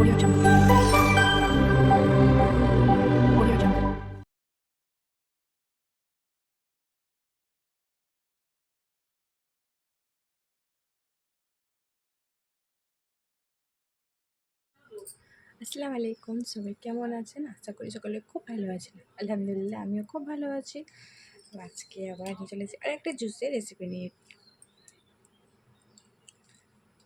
Audio Jungle. Audio Jungle. আসসালামু আলাইকুম, সবাই কেমন আছেন? আশা করি সকলে খুব ভালো আছেন। আলহামদুলিল্লাহ আমিও খুব ভালো আছি। তো আজকে আবার নিয়ে চলে এসেছি আরেকটা জুসের রেসিপি নিয়ে।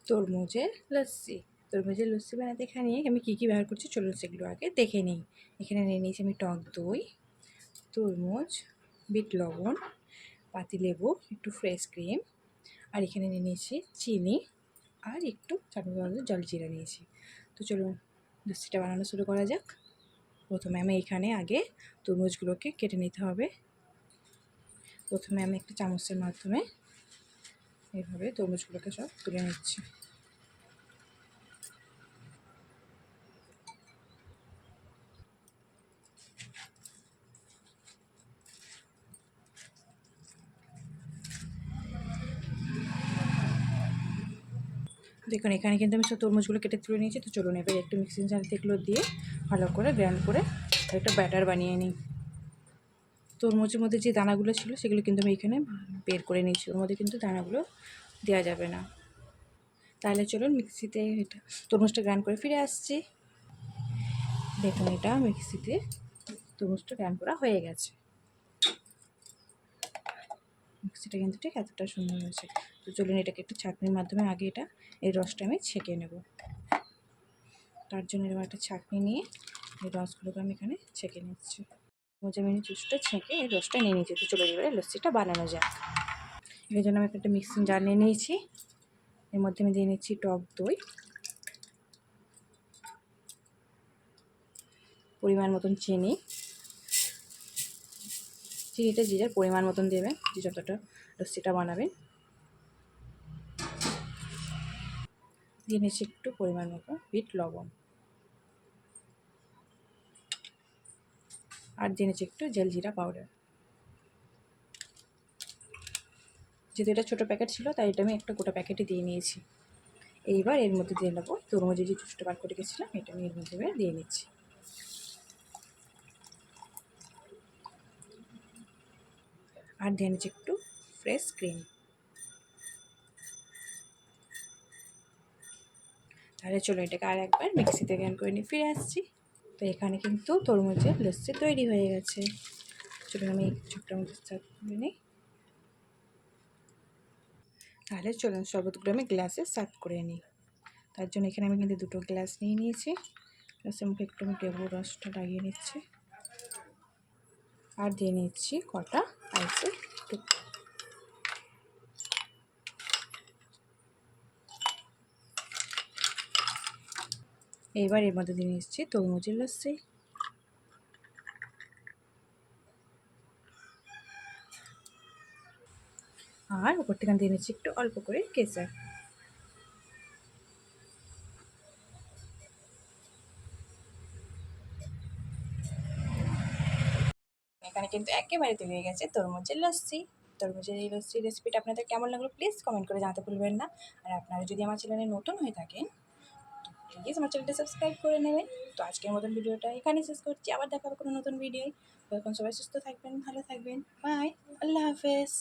তরমুজের লস্যি। তরমুজের লস্যি বানাতে এখানে আমি কী কী ব্যবহার করছি চলুন সেগুলো আগে দেখে নিই। এখানে নিয়ে নিয়েছি আমি টক দই, তরমুজ, বিট লবণ, পাতিলেবু, একটু ফ্রেশ ক্রিম, আর এখানে নিয়ে নিয়েছি চিনি আর একটু জলজিরা নিয়েছি। তো চলুন লস্যিটা বানানো শুরু করা যাক। প্রথমে আমি এখানে আগে তরমুজগুলোকে কেটে নিতে হবে। প্রথমে আমি একটা চামচের মাধ্যমে এইভাবে তরমুজগুলোকে সব তুলে নিচ্ছি। দেখুন এখানে কিন্তু আমি সব তরমুজগুলো কেটে তুলে নিয়েছি। তো চলুন এবার একটু মিক্সিং জারতে এগুলো দিয়ে ভালো করে গ্রাইন্ড করে একটা ব্যাটার বানিয়ে নিই। তরমুজের মধ্যে যে দানাগুলো ছিল সেগুলো কিন্তু আমি এখানে বের করে নিয়েছি, ওর মধ্যে কিন্তু দানাগুলো দেওয়া যাবে না। তাহলে চলুন মিক্সিতে এটা তরমুজটা গ্রাইন্ড করে ফিরে আসছি। দেখুন এটা মিক্সিতে তরমুজটা গ্রাইন্ড করা হয়ে গেছে। মিক্সিটা কিন্তু ঠিক এতটা সুন্দর হয়েছে। তো চলুন এটাকে একটু ছাঁকনির মাধ্যমে আগে এই রসটা আমি ছেঁকে নেব। তার জন্য এরকম একটা ছাঁকনি নিয়ে এই রসগুলোকে আমি এখানে ছেঁকে নিচ্ছি। আমি জুসটা ছেঁকে এই রসটা নিয়ে নিয়েছি। তো চলুন এবারে লস্যিটা বানানো যাক। এর জন্য আমি একটা মিক্সিং জার নিয়ে নিয়েছি। এর মধ্যে আমি দিয়ে নিচ্ছি টক দই, পরিমাণ মতন চিনি। চিনিটা যে যার পরিমাণ মতন দেবেন, যে যতটা লস্যিটা বানাবেন। দিয়ে নিচ্ছি একটু পরিমাণ মতো বিট লবণ, আর দিয়ে নিচ্ছি একটু জলজিরা পাউডার। যেহেতু এটা ছোটো প্যাকেট ছিল তাই এটা আমি একটা গোটা প্যাকেটে দিয়ে নিয়েছি। এইবার এর মধ্যে দিয়ে নেবো তরমুজের যে জুসটা বার করে গেছিলাম, এটা আমি এর মধ্যে দিয়ে নিচ্ছি। আর দিয়ে নিচ্ছি একটু ফ্রেশ ক্রিম। তাহলে চলো এটাকে আর একবার মিক্সিতে গ্রাইন্ড করে নিয়ে ফিরে আসছি। তো এখানে কিন্তু তরমুজের লস্যি তৈরি হয়ে গেছে। চলুন আমি ছোট্ট মধ্যে সার্ভ করে নিই। তাহলে চলুন শরবতগুলো আমি গ্লাসে সার্ভ করে নিই। তার জন্য এখানে আমি কিন্তু দুটো গ্লাস নিয়ে নিয়েছি। গ্লাসের মুখে একটু আমি লেবুর রসটা লাগিয়ে নিচ্ছি, আর দিয়ে নিচ্ছি কটা আইসের টুকরো। এইবার এর মধ্যে দিয়ে নিচ্ছি তরমুজের লস্যি, আর উপর থেকে দিয়ে নিচ্ছি একটু অল্প করে কেসার। এখানে কিন্তু একেবারে তৈরি হয়ে গেছে তরমুজের লস্যি। তরমুজের এই লস্যির রেসিপিটা আপনাদের কেমন লাগলো প্লিজ কমেন্ট করে জানাতে ভুলবেন না। আর আপনারা যদি আমার চ্যানেলে নতুন হয়ে থাকেন তো প্লিজ আমার চ্যানেলটা সাবস্ক্রাইব করে নেবেন। তো আজকের মতন ভিডিওটা এখানেই শেষ করছি, আবার দেখা হবে কোনো নতুন ভিডিও। তখন সবাই সুস্থ থাকবেন, ভালো থাকবেন, বাই, আল্লাহ হাফেজ।